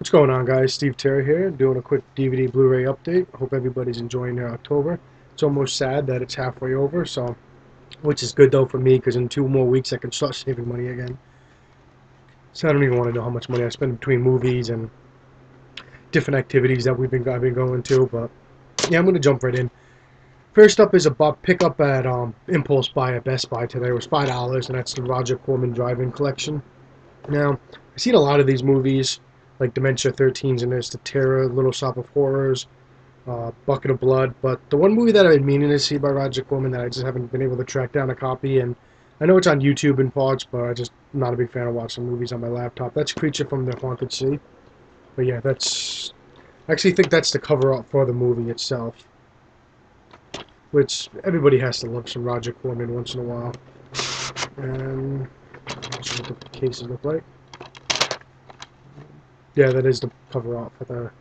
What's going on, guys? Steve Terry here, doing a quick DVD Blu-ray update. Hope everybody's enjoying their October. It's almost sad that it's halfway over, so which is good though for me because in 2 more weeks I can start saving money again. So I don't even want to know how much money I spend between movies and different activities that I've been going to. But yeah, I'm gonna jump right in. First up is a pickup at Impulse Buy at Best Buy today. It was $5, and that's the Roger Corman Drive-In Collection. Now, I've seen a lot of these movies, like Dementia 13's and there's The Terror, Little Shop of Horrors, Bucket of Blood, but the one movie that I've been meaning to see by Roger Corman that I just haven't been able to track down a copy, and I know it's on YouTube in parts, but I just not a big fan of watching movies on my laptop. That's Creature from the Haunted Sea. But yeah, I actually think that's the cover art for the movie itself, which everybody has to love some Roger Corman once in a while. And let's see what the cases look like. Yeah, that is the cover art for the.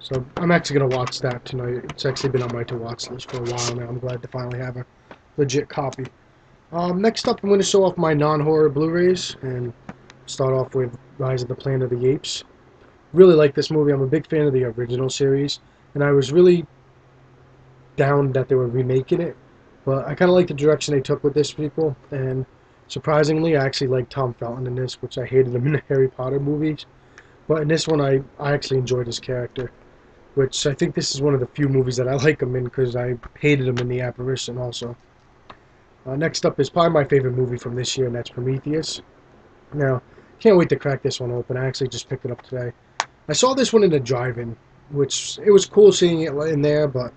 So I'm actually going to watch that tonight. It's actually been on my to-watch list for a while now. I'm glad to finally have a legit copy. Next up, I'm going to show off my non-horror Blu-rays and start off with Rise of the Planet of the Apes. Really like this movie. I'm a big fan of the original series, and I was really down that they were remaking it, but I kind of like the direction they took with this sequel, and surprisingly, I actually like Tom Felton in this, which I hated him in the Harry Potter movies. But in this one, I actually enjoyed his character, which I think this is one of the few movies that I like him in because I hated him in The Apparition also. Next up is probably my favorite movie from this year, and that's Prometheus. Now, can't wait to crack this one open. I actually just picked it up today. I saw this one in a drive-in, which it was cool seeing it in there, but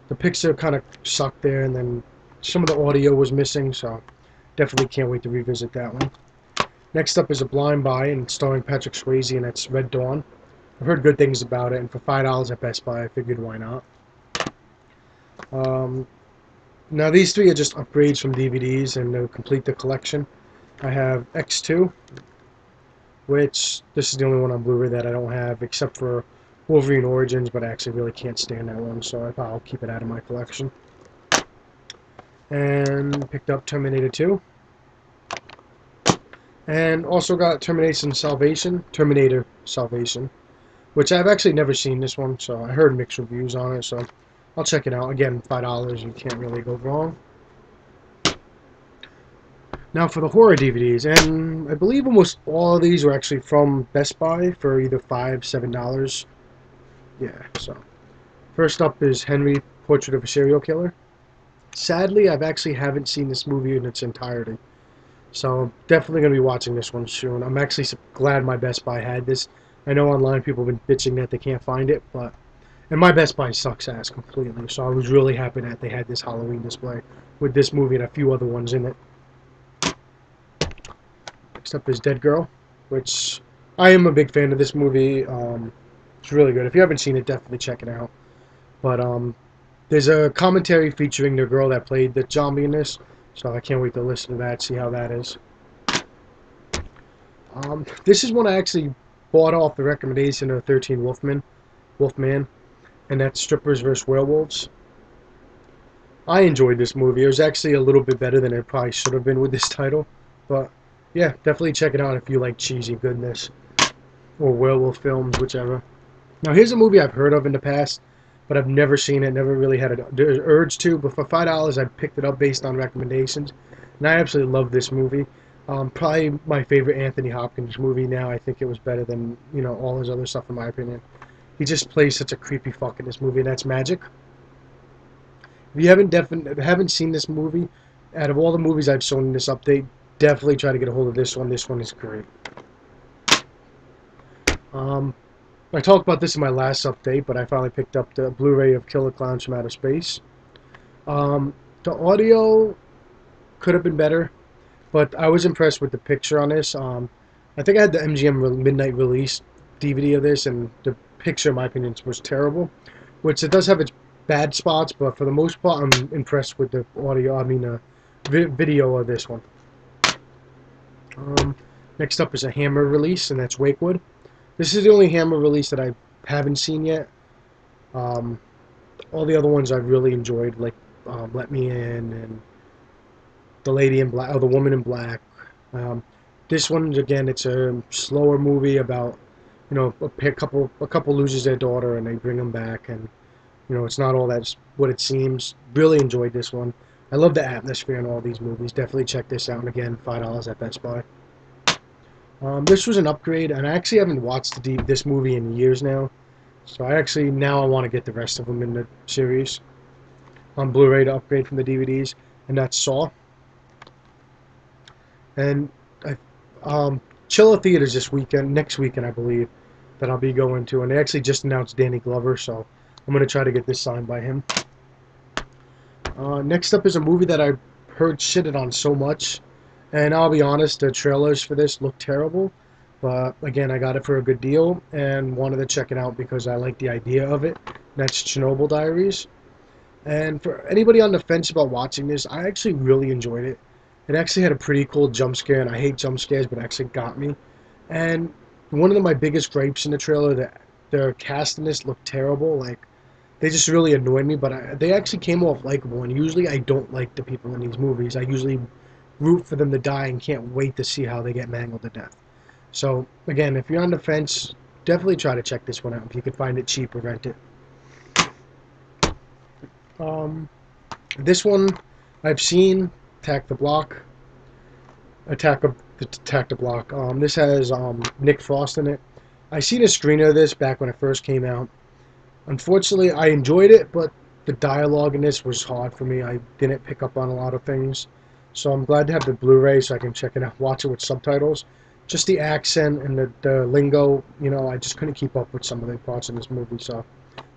the picture kind of sucked there, and then some of the audio was missing, so definitely can't wait to revisit that one. Next up is A Blind Buy, and starring Patrick Swayze, and it's Red Dawn. I've heard good things about it, and for $5 at Best Buy, I figured why not. Now these three are just upgrades from DVDs, and they'll complete the collection. I have X2, which this is the only one on Blu-ray that I don't have, except for Wolverine Origins, but I actually really can't stand that one, so I'll keep it out of my collection. And picked up Terminator 2. And also got Terminator Salvation, which I've actually never seen this one, so I heard mixed reviews on it, so I'll check it out. Again, $5, you can't really go wrong. Now for the horror DVDs, and I believe almost all of these were actually from Best Buy for either $5, $7. Yeah, so first up is Henry, Portrait of a Serial Killer. Sadly, I've actually haven't seen this movie in its entirety, so I'm definitely going to be watching this one soon. I'm actually glad my Best Buy had this. I know online people have been bitching that they can't find it, and my Best Buy sucks ass completely, so I was really happy that they had this Halloween display with this movie and a few other ones in it. Next up is Dead Girl, which I am a big fan of this movie. It's really good. If you haven't seen it, definitely check it out. But there's a commentary featuring the girl that played the zombie in this, so I can't wait to listen to that, see how that is. This is one I actually bought off the recommendation of 13 Wolfman, and that's Strippers vs. Werewolves. I enjoyed this movie. It was actually a little bit better than it probably should have been with this title, but yeah, definitely check it out if you like cheesy goodness or werewolf films, whichever. Now here's a movie I've heard of in the past, but I've never seen it, never really had an urge to, but for $5 I picked it up based on recommendations, and I absolutely love this movie. Probably my favorite Anthony Hopkins movie now. I think it was better than, all his other stuff in my opinion. He just plays such a creepy fuck in this movie, and that's Magic. If you haven't seen this movie, out of all the movies I've shown in this update, definitely try to get a hold of this one. This one is great. I talked about this in my last update, but I finally picked up the Blu-ray of Killer Clowns from Outer Space. The audio could have been better, but I was impressed with the picture on this. I think I had the MGM Midnight Release DVD of this, and the picture, in my opinion, was terrible, which it does have its bad spots, but for the most part, I'm impressed with the video of this one. Next up is a Hammer release, and that's Wakewood. This is the only Hammer release that I haven't seen yet. All the other ones I've really enjoyed, like Let Me In and The Lady in Black, or The Woman in Black. This one, again, it's a slower movie about, you know, a couple loses their daughter and they bring them back, and you know, it's not all that's what it seems. Really enjoyed this one. I love the atmosphere in all these movies. Definitely check this out. And again, $5 at Best Buy. This was an upgrade, and I actually haven't watched this movie in years now. So now I want to get the rest of them in the series on Blu-ray to upgrade from the DVDs, and that's Saw. And I, Chilla Theaters next weekend I believe, that I'll be going to, and they actually just announced Danny Glover, so I'm gonna try to get this signed by him. Next up is a movie that I heard shitted on so much, and I'll be honest, the trailers for this look terrible, but again, I got it for a good deal and wanted to check it out because I like the idea of it. That's Chernobyl Diaries. And for anybody on the fence about watching this, I actually really enjoyed it. It actually had a pretty cool jump scare, and I hate jump scares, but it actually got me. And one of my biggest gripes in the trailer, that their cast in this looked terrible. Like, they just really annoyed me, but they actually came off likable. And usually I don't like the people in these movies. I usually root for them to die and can't wait to see how they get mangled to death. So, again, if you're on the fence, definitely try to check this one out. If you can find it cheap or rent it. This one I've seen, Attack the Block. Attack the Block. This has Nick Frost in it. I seen a screener of this back when it first came out. Unfortunately, I enjoyed it, but the dialogue in this was hard for me. I didn't pick up on a lot of things. So I'm glad to have the Blu-ray so I can check it out, watch it with subtitles. Just the accent and the lingo, you know, I just couldn't keep up with some of the parts in this movie, so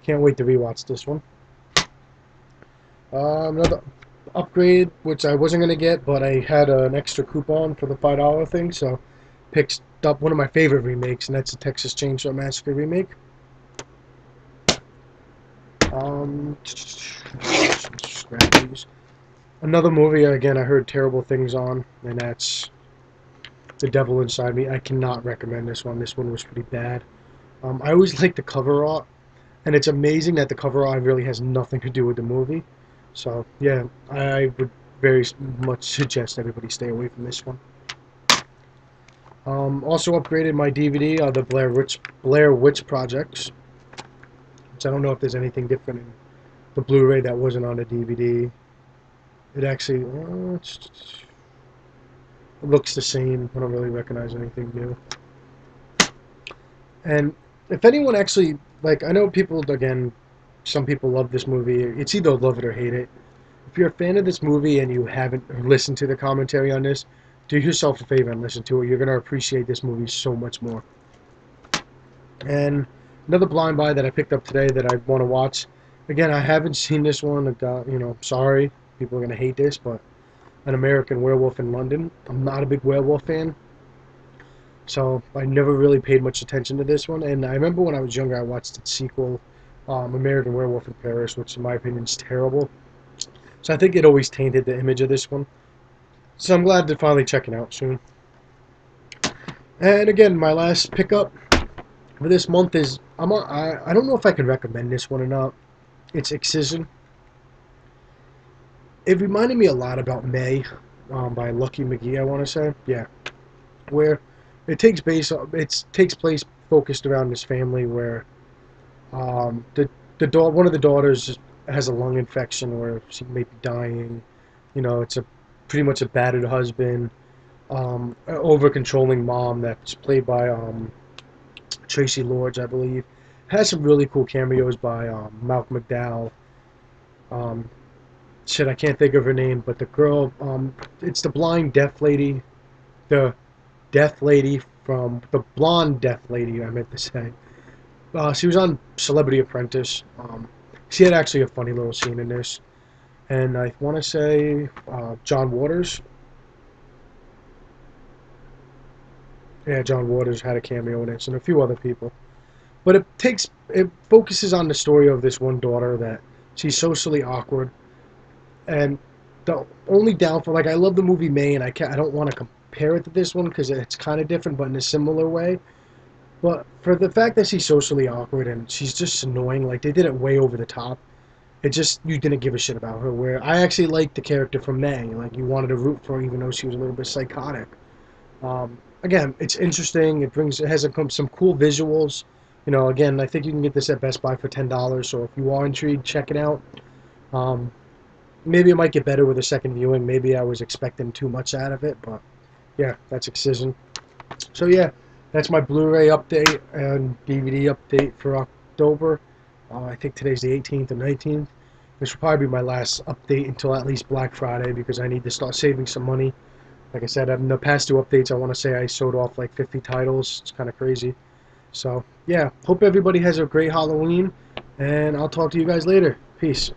can't wait to rewatch this one. Another upgrade, which I wasn't going to get, but I had an extra coupon for the $5 thing, so picked up one of my favorite remakes, and that's the Texas Chainsaw Massacre remake. Another movie, again, I heard terrible things on, and that's The Devil Inside Me. I cannot recommend this one. This one was pretty bad. I always like the cover art, and it's amazing that the cover art really has nothing to do with the movie. So, yeah, I would very much suggest everybody stay away from this one. Also upgraded my DVD, the Blair Witch Projects, which I don't know if there's anything different in the Blu-ray that wasn't on the DVD. It actually it looks the same. I don't really recognize anything new. And if anyone actually, like, I know people, again, some people love this movie. It's either love it or hate it. If you're a fan of this movie and you haven't listened to the commentary on this, do yourself a favor and listen to it. You're going to appreciate this movie so much more. And another blind buy that I picked up today that I want to watch. Again, I haven't seen this one. You know, sorry, people are going to hate this, but An American Werewolf in London. I'm not a big werewolf fan, so I never really paid much attention to this one. And I remember when I was younger, I watched its sequel, American Werewolf in Paris, which in my opinion is terrible. So I think it always tainted the image of this one. So I'm glad to finally check it out soon. And again, my last pickup for this month is, I don't know if I can recommend this one or not. It's Excision. It reminded me a lot about May, by Lucky McGee, I want to say. Yeah. Where it takes place focused around this family where one of the daughters has a lung infection where she may be dying. You know, it's pretty much a battered husband, an over-controlling mom that's played by Tracy Lords, I believe. Has some really cool cameos by Malcolm McDowell. I can't think of her name, but the girl, it's the blind deaf lady, the blonde deaf lady, I meant to say. She was on Celebrity Apprentice. She had actually a funny little scene in this. And I want to say John Waters. Yeah, John Waters had a cameo in it, and a few other people. But it focuses on the story of this one daughter that she's socially awkward. And the only downfall, like, I love the movie May, and I don't want to compare it to this one because it's kind of different, but in a similar way. But for the fact that she's socially awkward and she's just annoying, like, they did it way over the top. It just, you didn't give a shit about her. Where I actually liked the character from May. Like, you wanted to root for her even though she was a little bit psychotic. Again, it's interesting. It has some cool visuals. You know, again, I think you can get this at Best Buy for $10. So if you are intrigued, check it out. Um, Maybe it might get better with a second viewing. Maybe I was expecting too much out of it, but yeah, that's Excision. So yeah, that's my Blu-ray update and DVD update for October. I think today's the 18th or 19th. This will probably be my last update until at least Black Friday because I need to start saving some money. Like I said, in the past two updates, I want to say I sold off like 50 titles. It's kind of crazy. So yeah, hope everybody has a great Halloween, and I'll talk to you guys later. Peace.